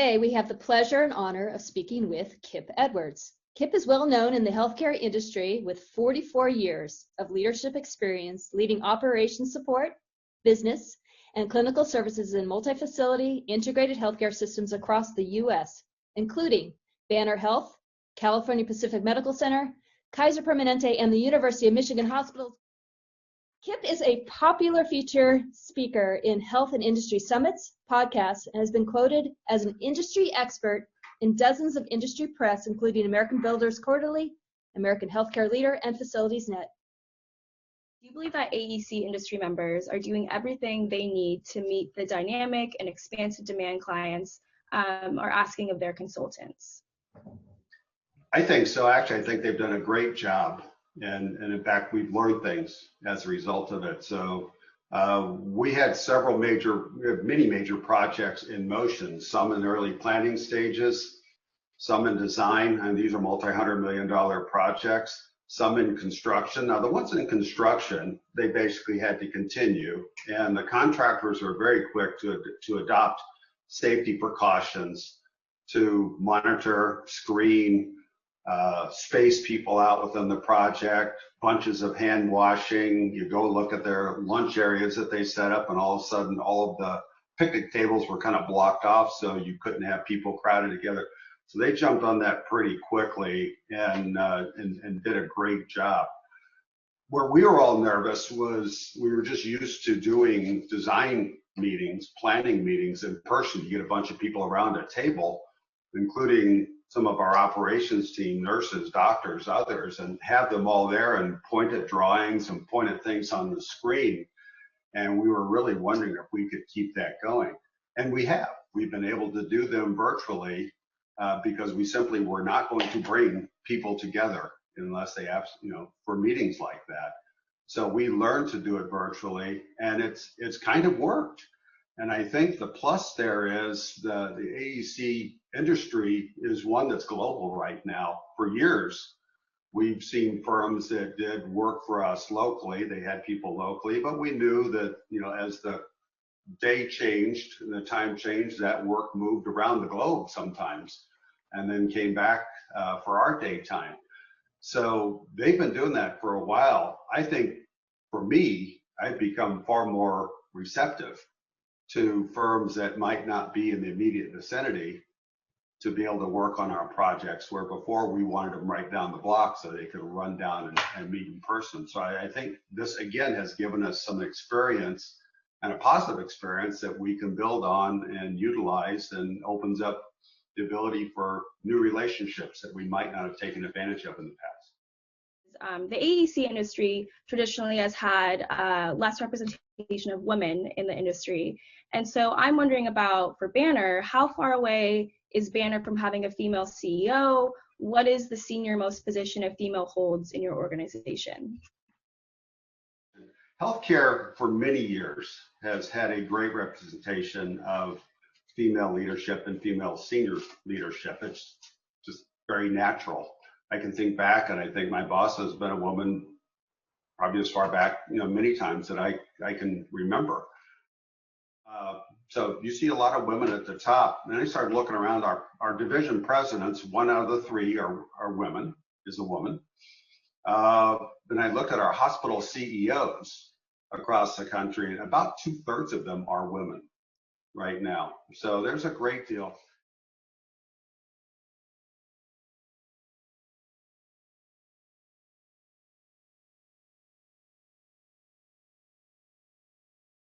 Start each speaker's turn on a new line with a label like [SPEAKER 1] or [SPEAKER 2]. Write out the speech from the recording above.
[SPEAKER 1] Today, we have the pleasure and honor of speaking with Kip Edwards. Kip is well known in the healthcare industry with 44 years of leadership experience leading operations support, business, and clinical services in multi-facility integrated healthcare systems across the U.S., including Banner Health, California Pacific Medical Center, Kaiser Permanente, and the University of Michigan Hospitals. Kip is a popular feature speaker in health and industry summits, podcasts, and has been quoted as an industry expert in dozens of industry press, including American Builders Quarterly, American Healthcare Leader, and FacilitiesNet.
[SPEAKER 2] Do you believe that AEC industry members are doing everything they need to meet the dynamic and expansive demand clients are asking of their consultants?
[SPEAKER 3] I think so. Actually, I think they've done a great job. And in fact, we've learned things as a result of it. So we had many major projects in motion, some in early planning stages, some in design, and these are multi-$100-million projects, some in construction. Now, the ones in construction, they basically had to continue, and the contractors were very quick to adopt safety precautions, to monitor, screen, space people out within the project, bunches of hand washing. You go look at their lunch areas that they set up, and all of a sudden all of the picnic tables were kind of blocked off, so you couldn't have people crowded together. So they jumped on that pretty quickly and did a great job. Where we were all nervous was we were just used to doing design meetings, planning meetings in person. You get a bunch of people around a table, including some of our operations team, nurses, doctors, others, and have them all there and point at drawings and point at things on the screen. And we were really wondering if we could keep that going. And we have. We've been able to do them virtually because we simply were not going to bring people together unless they have, for meetings like that. So we learned to do it virtually, and it's kind of worked. And I think the plus there is the AEC industry is one that's global right now. For years, we've seen firms that did work for us locally. They had people locally, but we knew that, as the day changed and the time changed, that work moved around the globe sometimes and then came back for our daytime. So they've been doing that for a while. I think for me, I've become far more receptive to firms that might not be in the immediate vicinity to be able to work on our projects, where before we wanted them right down the block so they could run down and meet in person. So I think this, again, has given us some experience, and a positive experience that we can build on and utilize, and opens up the ability for new relationships that we might not have taken advantage of in the past.
[SPEAKER 2] The AEC industry traditionally has had less representation of women in the industry. And so I'm wondering about, for Banner, how far away is Banner from having a female CEO? What is the senior most position a female holds in your organization?
[SPEAKER 3] Healthcare for many years has had a great representation of female leadership and female senior leadership. It's just very natural. I can think back, and I think my boss has been a woman probably as far back, many times that I can remember. So you see a lot of women at the top. And I started looking around our division presidents. 1 out of the 3 are women, is a woman. Then I looked at our hospital CEOs across the country, and about 2/3 of them are women right now. So there's a great deal.